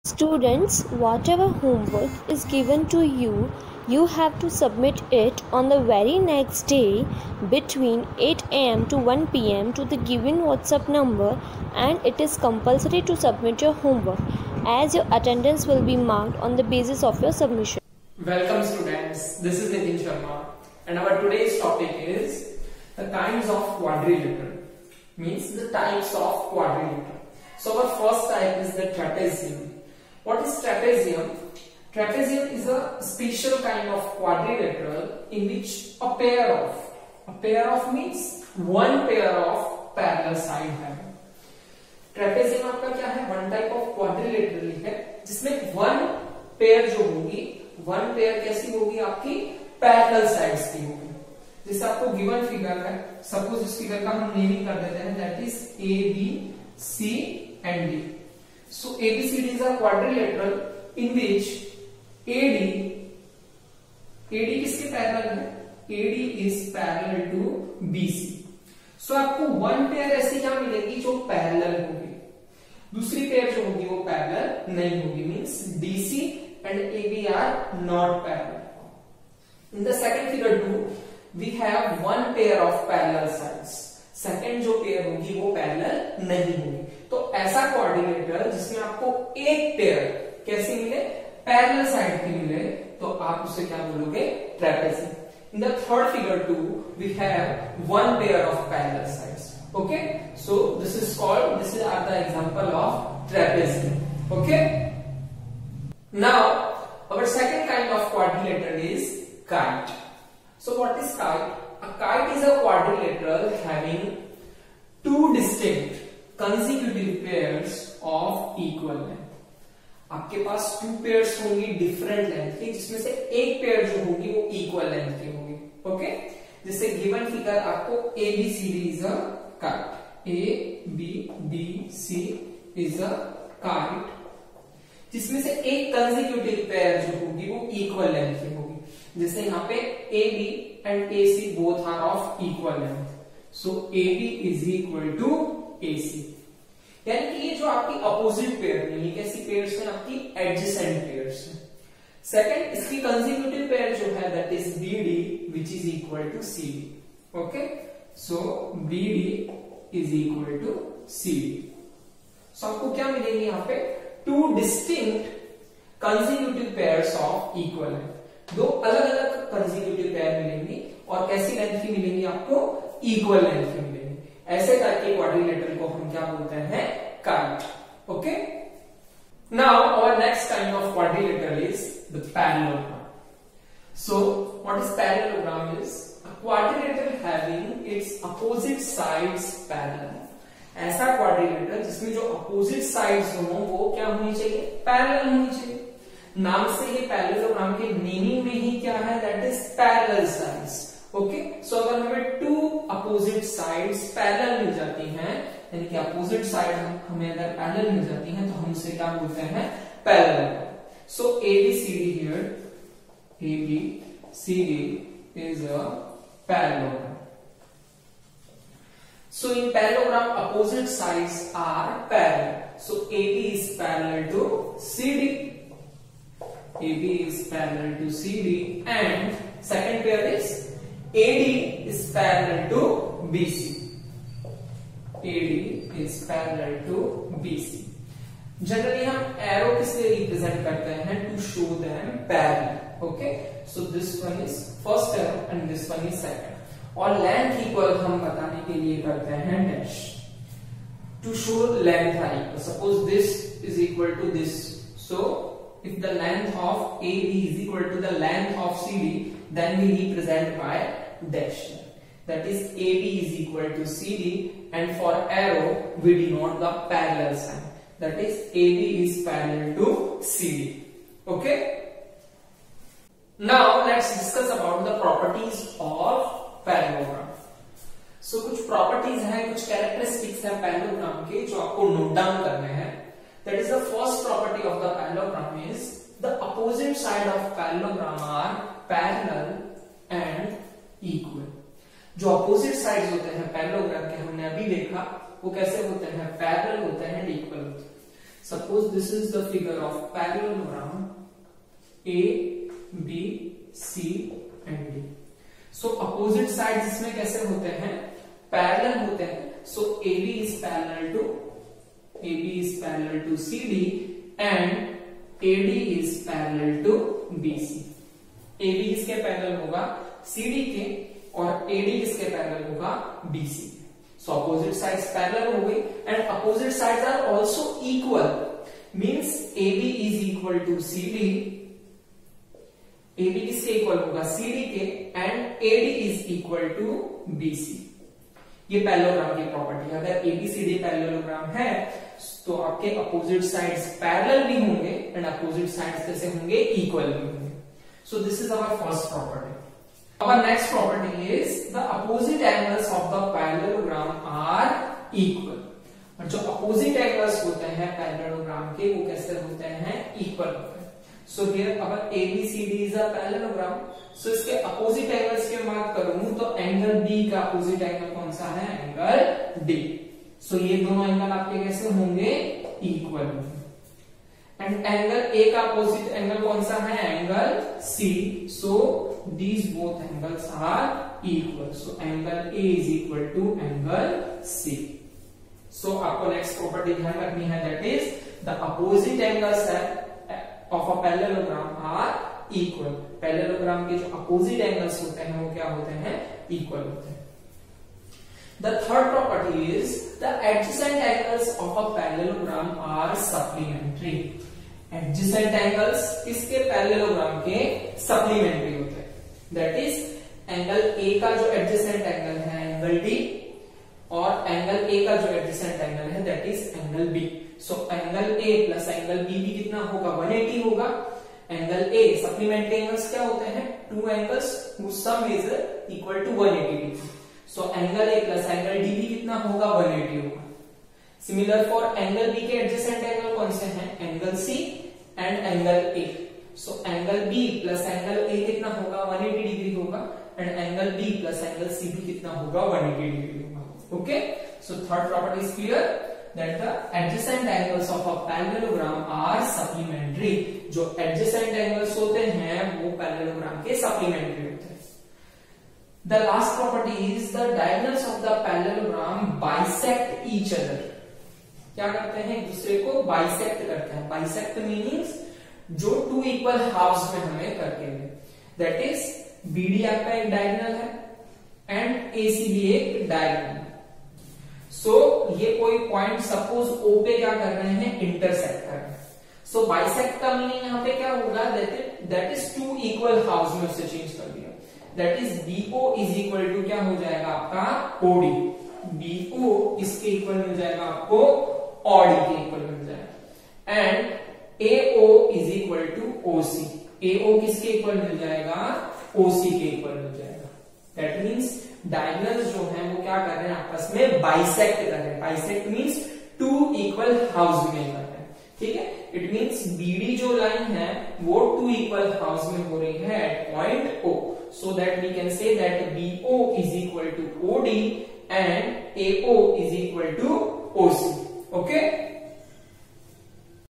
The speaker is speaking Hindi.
Students, whatever homework is given to you, you have to submit it on the very next day between 8 am to 1 pm to the given WhatsApp number, and it is compulsory to submit your homework as your attendance will be marked on the basis of your submission. Welcome students, this is Nitin Sharma and our today's topic is the kinds of quadrilateral, means the types of quadrilateral. So our first type is the trapezium. What is trapezium? Trapezium is a special kind of quadrilateral in which a pair of means one pair of parallel side है. ट्रेपेजियम आपका क्या है? वन टाइप ऑफ क्वाड्रिलेटरल है जिसमें वन पेयर जो होगी, वन पेयर कैसी होगी? आपकी पैरेलल साइड्स की होगी. जैसे आपको गिवन फिगर है, सपोज इस फिगर का हम नेमिंग कर देते हैं, that is A B C and D. So ABCD is a quadrilateral in which AD किसके पैरेलल है? AD is parallel to BC. So आपको वन पेयर ऐसी क्या मिलेगी जो पैरेलल होगी, दूसरी पेयर जो होगी वो पैरेलल नहीं होगी, means DC and AB are not parallel. In the second figure 2 we have one pair of parallel sides. Second जो पेयर होगी वो पैरेलल नहीं होगी. तो ऐसा क्वाड्रिलेटरल जिसमें आपको एक पेयर कैसी मिले? पैरेलल साइड की मिले, तो आप उसे क्या बोलोगे? Trapezium. In the third figure 2 we have one pair of parallel sides. Okay, so this is are the example of trapezium. Okay, now our second kind of quadrilateral is kite. So what is kite? A kite is a quadrilateral having two distinct consecutive pairs of equal length. आपके पास टू पेयर्स होंगी डिफरेंट लेंथ की, जिसमें से एक पेयर जो होगी वो इक्वल लेंथ की होगी. ओके, जैसे गिवन फिगर आपको A B C D is a kite. A B D C is a kite जिसमें से एक कंसेक्यूटिव पेयर जो होगी वो इक्वल लेंथ की होगी. जैसे यहाँ पे A B and A C both are of equal length, so A B is equal to A C. यानी कि ये जो आपकी अपोजिट पेयर नहीं है, कैसी पेयर्स हैं? आपकी एडजेसेंट पेयर्स हैं. सेकंड, इसकी कंसेक्यूटिव पेयर जो है that is B D which is equal to C D. Okay, so B D is equal to C D. So आपको क्या मिलेंगे यहाँ पे? Two distinct consecutive pairs of equal length. दो अलग अलग कंसेक्यूटिव पेयर मिलेंगी और कैसी लेंथ की मिलेंगी? आपको इक्वल लेंथ की मिलेंगी. ऐसे टाइप के क्वाड्रिलेटरल को हम क्या बोलते हैं? Kite. Okay, now our next kind of quadrilateral is the parallelogram. So what is parallelogram? Is a quadrilateral having its opposite sides parallel. ऐसा क्वाड्रिलेटरल जिसमें जो अपोजिट साइड्स हो वो क्या होनी चाहिए? पैरेलल होनी चाहिए. नाम से ये पैरेललोग्राम के नेमिंग में ही क्या है? That is parallel sides. Okay, so अगर हमें टू अपोजिट साइड्स पैरेलल मिल जाती हैं, यानी कि अपोजिट साइड हमें अगर पैरेलल मिल जाती हैं, तो हम उसे क्या बोलते हैं? Parallelogram. So A B C D here, A B C D is a parallelogram. So in parallelogram opposite sides are parallel. So AB is parallel to CD. AB is parallel to CD and second pair is AD is parallel to BC. AD is parallel to BC. Generally हम arrow किस लिए represent करते हैं? To show them parallel. Okay, so this one is first arrow and this one is second. और लेंथ इक्वल हम बताने के लिए करते हैं dash. To show length are equal, suppose this is equal to this, so if the length of A B is equal to the length of C D, then we represent by dash. That is A B is equal to C D and for arrow we denote the parallel sign, that is A B is parallel to C D. Okay, now let's discuss about the properties of parallelogram. So कुछ प्रॉपर्टीज हैं, कुछ कैरेक्टरिस्टिक्स हैं पैरेललोग्राम के जो आपको नोट डाउन करने हैं. That is the first property of the parallelogram is the opposite side of parallelogram are parallel and equal. जो अपोजिट साइड्स होते हैं पैरेललोग्राम के, हमने अभी देखा वो कैसे होते हैं? पैरेलल होते हैं, इक्वल होते हैं. Suppose this is the figure of parallelogram A, B, C and D. So opposite sides इसमें कैसे होते हैं? Parallel होते हैं. So AB is parallel to CD and AD is parallel to BC. AB किसके पैरेलल होगा? CD के, और AD किसके पैरेलल होगा? BC. So opposite sides parallel हो गई and opposite sides are also equal. Means AB is equal to CD. AB किसके इक्वल होगा? CD के, and AD is equal to BC. ये पैरेललोग्राम की प्रॉपर्टी है. अगर ABCD पैरेललोग्राम है तो आपके अपोजिट साइड्स पैरेलल भी होंगे एंड अपोजिट साइड्स कैसे होंगे? इक्वल भी होंगे. So this is our first property. Our next property is the opposite angles of the parallelogram are equal. और जो opposite angles होते हैं parallelogram के वो कैसे होते हैं? Equal होते हैं. So here our ABCD is a parallelogram. So इसके opposite angles की बात करूं तो एंगल B का opposite angle कौन सा है? Angle D. So ये दोनों एंगल आपके कैसे होंगे? Equal. एंड एंगल A का अपोजिट एंगल कौन सा है? Angle C. So these both angles are equal. So angle A is equal to angle C. So आपको नेक्स्ट प्रॉपर्टी ध्यान रखनी है, that is the opposite angles of a parallelogram are equal. Parallelogram के जो अपोजिट एंगल्स होते हैं वो क्या होते हैं? इक्वल होते हैं. The third property is the adjacent angles of a parallelogram are supplementary. Adjacent angles किसके? पैरेललोग्राम के supplementary होते हैं. That is एंगल A का जो adjacent एंगल है एंगल D, और एंगल A का जो adjacent एंगल है that is angle B. So angle A plus angle B भी कितना होगा? 180 होगा. एंगल A सप्लीमेंट्री एंगल्स क्या होते हैं? Two angles whose sum is equal to 180 degree. So angle A plus angle D भी कितना होगा? 180 होगा. सिमिलर फॉर एंगल B के एडजेसेंट एंगल कौन से हैं? Angle C and angle A. So angle B plus angle A कितना होगा? 180 डिग्री होगा. And angle B plus angle C भी कितना होगा? 180 डिग्री होगा. Okay, so third property is clear that the adjacent angles of a parallelogram are supplementary. जो adjacent angles होते हैं वो parallelogram के supplementary होते हैं. The last property is the diagonals of the parallelogram bisect each other. क्या करते हैं? एक दूसरे को bisect करते हैं. Bisect means जो टू इक्वल हाफ्स में हमें करके हुए. That is BD आपका एक diagonal है and AC भी एक diagonal. सो ये कोई पॉइंट सपोज O पे क्या कर रहे हैं? इंटरसेक्ट कर रहे हैं. सो बाइसेक्ट का मीनिंग यहाँ पे क्या होगा? That is two equal halves में उससे चेंज कर दिया. That is BO is equal to क्या हो जाएगा आपका? OD. BO इसके इक्वल मिल जाएगा आपको, OD के इक्वल मिल जाएगा. And AO is equal to OC. AO किसके इक्वल मिल जाएगा? OC के इक्वल मिल जाएगा. दैट मीन्स डायगोनल्स जो हैं वो क्या कर रहे हैं? आपस में बाइसेक्ट कर रहे हैं. Bisect means two equal halves में कर रहे हैं. ठीक है, इट मींस BD जो लाइन है वो टू इक्वल हाफ्स में हो रही है at point O. So that we can say that BO is equal to OD and AO is equal to OC. Okay.